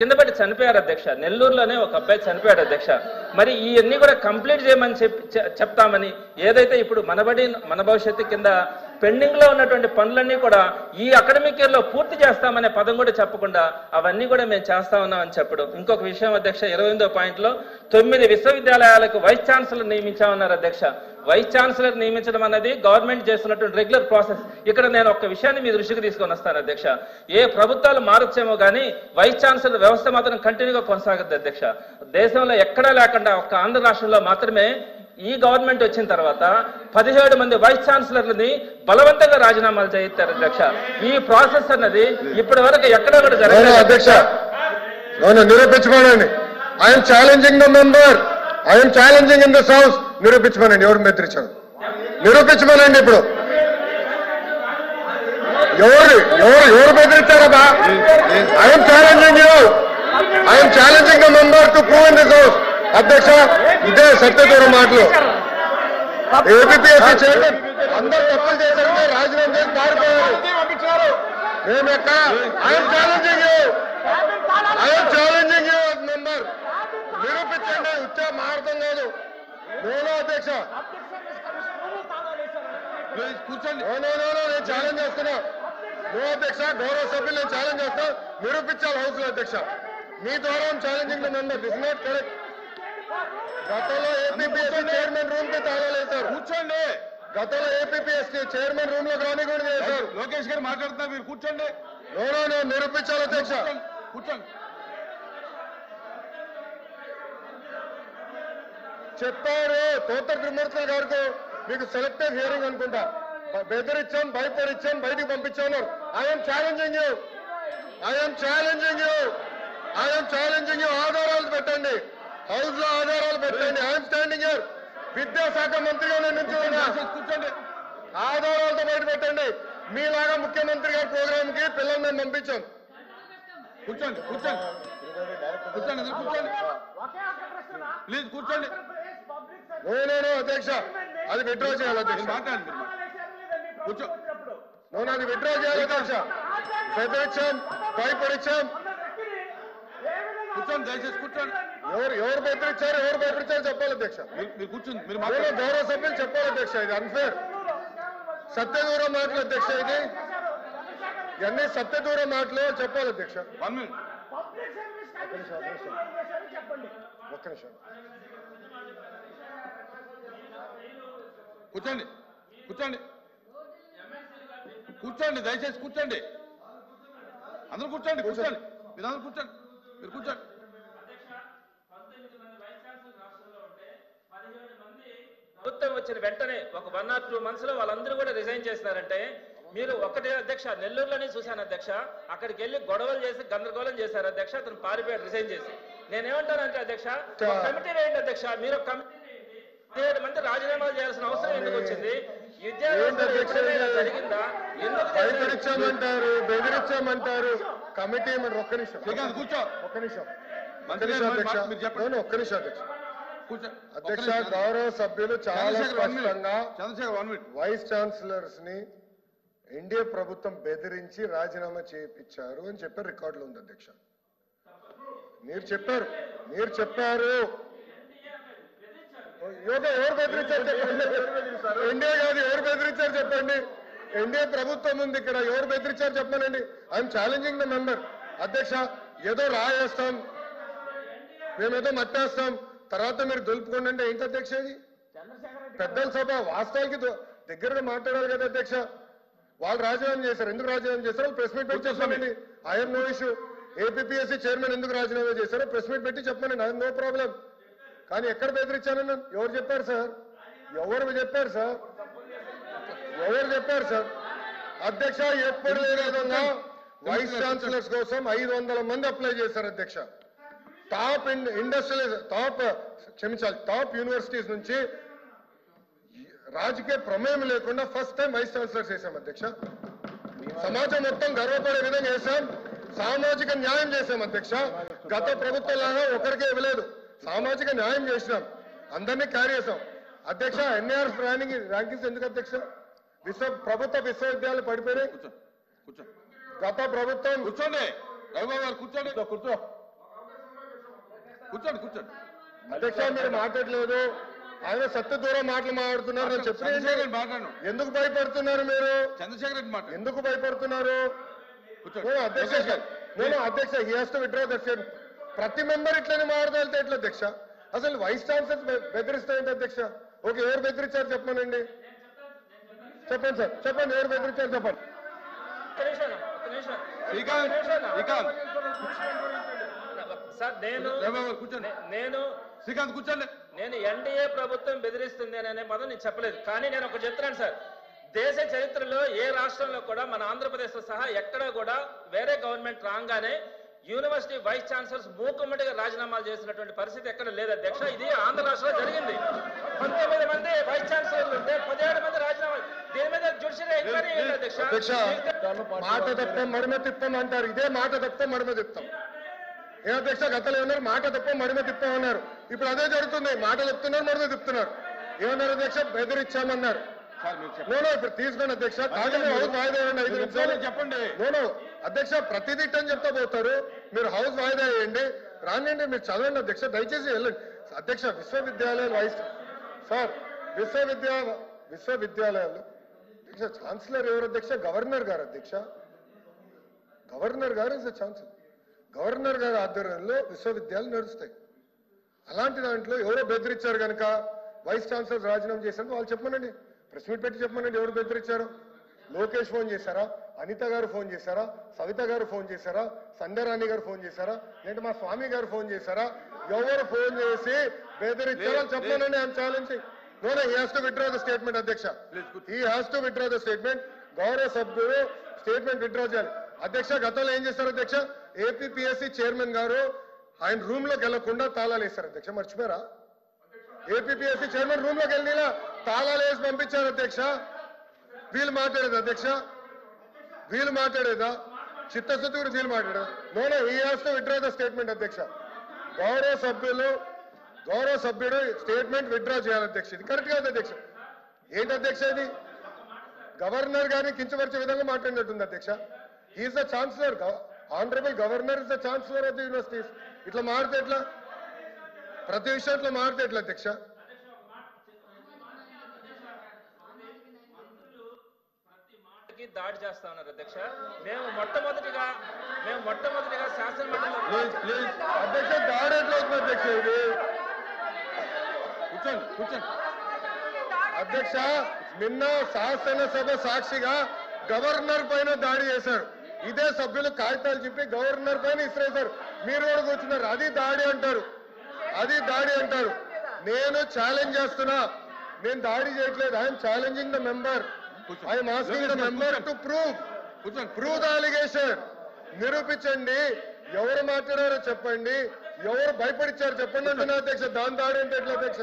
కింద పడి చనిపోయారు అధ్యక్ష. నెల్లూరులోనే ఒక అబ్బాయి చనిపోయాడు అధ్యక్ష. మరి ఇవన్నీ కూడా కంప్లీట్ చేయమని చెప్తామని ఏదైతే ఇప్పుడు మన భవిష్యత్తు కింద పెండింగ్ లో ఉన్నటువంటి పనులన్నీ కూడా ఈ అకాడమిక్ ఇయర్ లో పూర్తి చేస్తామనే పదం కూడా చెప్పకుండా అవన్నీ కూడా మేము చేస్తా ఉన్నామని చెప్పడం. ఇంకొక విషయం అధ్యక్ష, 28వ పాయింట్లో 9 విశ్వవిద్యాలయాలకు వైస్ ఛాన్సలర్ నియమించామన్నారు అధ్యక్ష. వైస్ ఛాన్సలర్ నియమించడం అనేది గవర్నమెంట్ చేస్తున్నటువంటి రెగ్యులర్ ప్రాసెస్. ఇక్కడ నేను ఒక విషయాన్ని మీ దృష్టికి తీసుకొని వస్తాను అధ్యక్ష. ఏ ప్రభుత్వాలు మారొచ్చేమో కానీ వైస్ ఛాన్సలర్ వ్యవస్థ మాత్రం కంటిన్యూగా కొనసాగుద్ది అధ్యక్ష. దేశంలో ఎక్కడా లేకుండా ఒక్క ఆంధ్ర రాష్ట్రంలో మాత్రమే ఈ గవర్నమెంట్ వచ్చిన తర్వాత 17 మంది వైస్ ఛాన్సలర్లని బలవంతంగా రాజీనామాలు చేయిస్తారు అధ్యక్ష. ఈ ప్రాసెస్ అన్నది ఇప్పటి వరకు ఎక్కడ కూడా జరగలేదు అధ్యక్ష. నిరూపించుకోనండి. I'm challenging the member, I'm challenging in this house. నిరూపించుకోనండి, ఎవరు బెదిరించారు నిరూపించుకోనండి. ఇప్పుడు ఎవరు బెదిరించారబ్బా? I'm challenging you, I'm challenging the member to prove in this house. అధ్యక్ష, ఇదే సత్యదూరం మాటలు. ఏపీఎస్సీ చైర్మన్ అందరూ తప్పులు చేశారంటే రాజీనామా చేసి పారిపోయారు. మేము ఎక్కడ? I'm challenging you, I'm challenging you member. నిరూపించండి. ఉచ్చ మారతం కాదు. నేను అధ్యక్ష కూర్చోండి. నేను ఛాలెంజ్ చేస్తున్నా. నో అధ్యక్ష, గౌరవ సభ్యులు నేను ఛాలెంజ్ చేస్తా. నిరూపించాలి హౌస్ లో అధ్యక్ష. మీ ద్వారా challenging the member. This not correct. గతంలో ఏపీఎస్సీ చైర్మన్ రూమ్ కి తాళాలేశారు. కూర్చోండి. గతంలో ఏపీఎస్సీ చైర్మన్ రూమ్ లో రానికూడదు చేశారు. లోకేష్ గారు మాట్లాడుతున్నారు, మీరు కూర్చోండి. నేను నిరూపించాలి అధ్యక్ష. కూర్చోండి. చెప్పారు తోట త్రిమూర్తుల గారికి, మీకు సెలెక్టివ్ హియరింగ్ అనుకుంటా. బెదిరించాం, భయపడిచ్చాం, బయటికి పంపించాను. I'm challenging you, I'm challenging you, I'm challenging you. ఆధారాలు పెట్టండి, హౌస్ లో ఆధారాలు పెట్టండి. I'm standing here. విద్యాశాఖ మంత్రిగా నేను నిల్చున్నా. కూర్చోండి. ఆధారాలతో బయట పెట్టండి. మీలాగా ముఖ్యమంత్రి గారి ప్రోగ్రామ్ కి పిల్లలు మేము పంపించాం. కూర్చోండి, కూర్చోండి, కూర్చోండి, కూర్చోండి, ప్లీజ్ కూర్చోండి. నేను అధ్యక్ష అది విత్డ్రా చేయాలి అధ్యక్ష. మాట్లాడండి, కూర్చో. అది విత్డ్రా చేయాలి అధ్యక్ష. బెదిరించాం, భయపడిచ్చాం. కూర్చోండి, దయచేసి కూర్చోండి. ఎవరు బెదిరించారు చెప్పాలి అధ్యక్ష. మీరు కూర్చోండి, మీరు గౌరవ సభ్యులు చెప్పాలి అధ్యక్ష. ఇది అన్ఫేర్. సత్యదూరం మాటలు అధ్యక్ష. ఇది ఇవన్నీ సత్యదూరం మాటలు చెప్పాలి అధ్యక్ష. 1 minute. ఒక్క నిమిషం. కూర్చోండి, కూర్చోండి, కూర్చోండి, దయచేసి కూర్చోండి. అందరూ కూర్చోండి, కూర్చోండి, మీరు అందరూ కూర్చోండి, మీరు కూర్చోండి. ప్రభుత్వం వచ్చిన వెంటనే ఒక 1 or 2 months లో వాళ్ళందరూ కూడా రిజైన్ చేస్తారంటే మీరు ఒక్కటే అధ్యక్ష. నెల్లూరులోనే చూశాను అధ్యక్ష. అక్కడికి వెళ్ళి గొడవలు చేసి గందరగోళం చేశారు అధ్యక్ష. అతను పారిపోయాడు రిజైన్ చేసి. నేనేమంటానంటే అధ్యక్ష, కమిటీ వేయండి అధ్యక్ష. మీరు ఒక కమిటీ 17 మంది రాజీనామాలు చేయాల్సిన అవసరం ఎందుకు వచ్చింది? జరిగిందా? బెదిరించామంటారు, బెదిరించామంటారు. కమిటీ ఒక్క నిమిషం, కూర్చో. ఒక్క నిమిషం చెప్పండి. ఒక్క నిమిషం అధ్యక్ష. అధ్యక్ష, గౌరవ సభ్యులు చాలా స్పష్టంగా వైస్ ఛాన్సలర్స్ ని ఎన్డీఏ ప్రభుత్వం బెదిరించి రాజీనామా చేయించారు అని చెప్పారు. రికార్డులో ఉంది అధ్యక్ష. మీరు చెప్పారు ఎవరు బెదిరించారు చెప్పండి. ఎన్డీఏ కాదు, ఎవరు బెదిరించారు చెప్పండి. ఎన్డీఏ ప్రభుత్వం ఉంది ఇక్కడ. ఎవరు బెదిరించారు చెప్పానండి. I'm challenging the member. అధ్యక్ష, ఏదో రాయేస్తాం, మేమేదో మట్టేస్తాం, తర్వాత మీరు దులుపుకోండి అంటే ఏంటి అధ్యక్ష? ఇది పెద్దల సభ. వాస్తవానికి దగ్గరగా మాట్లాడాలి కదా అధ్యక్ష. వాళ్ళు రాజీనామా చేశారు. ఎందుకు రాజీనామా చేశారో ప్రెస్ మీట్ పెట్టి చెప్పానండి. I'm no issue. APSC chairman ఎందుకు రాజీనామా చేశారో ప్రెస్ మీట్ పెట్టి చెప్పానండి. I'm no problem. కానీ ఎక్కడ బెదిరించానని ఎవరు చెప్పారు సార్? ఎవరు చెప్పారు సార్? అధ్యక్ష, ఎప్పుడు లేని విధంగా వైస్ ఛాన్సలర్స్ కోసం 500 మంది అప్లై చేశారు అధ్యక్ష. టాప్ యూనివర్సిటీస్ నుంచి రాజకీయ ప్రమేయం లేకుండా ఫస్ట్ టైం వైస్ ఛాన్సలర్స్ చేశాం అధ్యక్ష. సమాజం మొత్తం గర్వపడే విధంగా చేశాం. సామాజిక న్యాయం చేశాం అధ్యక్ష. గత ప్రభుత్వంలాగా ఒకరికే ఇవ్వలేదు. సామాజిక న్యాయం చేసినాం, అందరినీ క్యారీ చేశాం అధ్యక్ష. ఎన్ఐఆర్ ర్యాంకింగ్స్ ఎందుకు అధ్యక్ష? ప్రభుత్వ విశ్వవిద్యాలయాలు పడిపోయినాయి. గత ప్రభుత్వం కూర్చోండి, రఘుబాబు గారు కూర్చోండి. కూర్చో కూర్చోండి కూర్చోండి. అధ్యక్ష మీరు మాట్లాడలేదు, ఆయన సత్య దూరం మాటలు మాట్లాడుతున్నారు. నేను చంద్రశేఖర్ చెప్పలేదు. రెడ్డి మాట్లాడను. ఎందుకు భయపడుతున్నారు మీరు? చంద్రశేఖర్ రెడ్డి మాట్లాడు. ఎందుకు భయపడుతున్నారు? కూర్చోండి. అధ్యక్ష లోకేష్ గారు. నేను అధ్యక్ష he has to withdraw the statement. ప్రతి మెంబర్ ఇట్లనే మాట్లాడితే ఎట్లా అధ్యక్ష? అసలు వైస్ ఛాన్సలర్ బెదిరిస్తాయండి అధ్యక్ష. ఓకే, ఎవరు బెదిరించారు చెప్పమనండి. చెప్పండి సార్, చెప్పండి ఎవరు బెదిరించారు చెప్పండి. ఒక్క నిమిషం, ఒక్క నిమిషం. శ్రీకాంత్ శ్రీకాంత్ సార్ కూర్చోండి. నేను శ్రీకాంత్ కూర్చోండి. నేను ఎన్డీఏ ప్రభుత్వం బెదిరిస్తుంది అనే పదం నేను చెప్పలేదు. కానీ నేను ఒకటి చెప్తున్నాను సార్, దేశ చరిత్రలో ఏ రాష్ట్రంలో కూడా మన ఆంధ్రప్రదేశ్ సహా ఎక్కడా కూడా వేరే గవర్నమెంట్ రాగానే యూనివర్సిటీ వైస్ ఛాన్సలర్స్ మూకుమ్మడిగా రాజీనామాలు చేసినటువంటి పరిస్థితి ఎక్కడ లేదు అధ్యక్ష. ఇది ఆంధ్ర రాష్ట్రంలో జరిగింది. 19 మంది వైస్ ఛాన్సలర్లు ఉంటే 17 మంది రాజీనామాలు. దీని మీద జ్యుడిషియల్ ఎంక్వైరీ చేయండి అధ్యక్ష. అధ్యక్ష మాట తప్పం మడిమ తిప్పం అంటారు. ఇదే మాట తప్పం మడిమ తిప్పం. ఏ అధ్యక్ష గతంలో ఏమన్నారు? మాట తప్ప మడిమ తిప్పం అన్నారు. ఇప్పుడు అదే జరుగుతుంది. మాట చెప్తున్నారు, మడిమ తిప్పుతున్నారు. ఏమన్నారు అధ్యక్ష? బెదిరించామన్నారు. సార్ మీరు చెప్పండి. నోనో ఇప్పుడు తీసుకోండి అధ్యక్ష. కాదని హౌస్ వాయిదా వేయండి 5 నిమిషాలు. చెప్పండి. నోనో అధ్యక్ష ప్రతిదీ అని చెప్తా పోతారు. మీరు హౌస్ వాయిదా వేయండి, రానండి, మీరు చదవండి అధ్యక్ష. దయచేసి వెళ్ళండి అధ్యక్ష. విశ్వవిద్యాలయాలు వైస్ సార్ విశ్వవిద్యాలయాలు అధ్యక్ష ఛాన్సలర్ ఎవరు అధ్యక్ష? గవర్నర్ గారు అధ్యక్ష. గవర్నర్ గారు ఇస్ ద ఛాన్సలర్. గవర్నర్ గారి ఆధ్వర్యంలో విశ్వవిద్యాలయాలు నడుస్తాయి. అలాంటి దాంట్లో ఎవరో బెదిరించారు కనుక వైస్ ఛాన్సలర్ రాజీనామా చేశారు. వాళ్ళు చెప్పమనండి, ప్రెస్ మీట్ పెట్టి చెప్పమనండి ఎవరు బెదిరించారు. లోకేష్ ఫోన్ చేశారా? అనిత గారు ఫోన్ చేశారా? సవిత గారు ఫోన్ చేశారా? సంధ్యారాణి గారు ఫోన్ చేశారా? లేదంటే మా స్వామి గారు ఫోన్ చేశారా? ఎవరు ఫోన్ చేసి బెదిరించారో చెప్పమనండి. I'm challenging. No he has to withdraw the statement అధ్యక్ష. He has to withdraw the statement. గౌరవ సభ్యులు స్టేట్మెంట్ విత్డ్రా చేయాలి అధ్యక్ష. గతంలో ఏం చేశారు అధ్యక్ష? ఏపీపీఎస్సీ చైర్మన్ గారు ఆయన రూమ్ లోకి వెళ్లకుండా తాళాలు వేశారు అధ్యక్ష. మర్చిపోయారా? ఏపీపీఎస్సీ చైర్మన్ రూమ్ లోకి వెళ్ళి తాళాలు వేసి పంపించారు అధ్యక్ష. వీళ్ళు మాట్లాడేది అధ్యక్ష? వీళ్ళు మాట్లాడేదా? చిత్తశుద్ధి కూడా వీళ్ళు మాట్లాడేదా? No he has to withdraw the statement అధ్యక్ష. గౌరవ సభ్యుడు స్టేట్మెంట్ విత్డ్రా చేయాలి అధ్యక్ష. ఇది కరెక్ట్ కాదు అధ్యక్ష. ఏంటి అధ్యక్ష ఇది? గవర్నర్ గారిని కించపరిచే విధంగా మాట్లాడినట్టుంది అధ్యక్ష. He is the chancellor. Honourable governor is the chancellor of the universities. ఇట్లా మారితే ఎట్లా? ప్రతి విషయంలో మారితే ఎట్లా అధ్యక్ష? దాడి చేస్తా ఉన్నారు అధ్యక్ష. మేము మొట్టమొదటిగా శాసనమండలిలో అధ్యక్ష దాడి ఎట్లా అవుతుంది అధ్యక్ష? ఇది కూర్చోండి. అధ్యక్ష నిన్న శాసనసభ సాక్షిగా గవర్నర్ పైన దాడి చేశారు. ఇదే సభ్యులు కాగితాలు చెప్పి గవర్నర్ పైన ఇసిరేశారు. మీరు కూడా కూర్చున్నారు. అది దాడి అంటారు. నేను ఛాలెంజ్ చేస్తున్నా. నేను దాడి చేయట్లేదు. I'm challenging the member. I'm asking the member to prove the allegation. నిరూపించండి. ఎవరు మాట్లాడారో చెప్పండి. ఎవరు భయపడిచ్చారు చెప్పండి అంటున్నా అధ్యక్ష. దాని దాడి అంటే ఎట్లా అధ్యక్ష?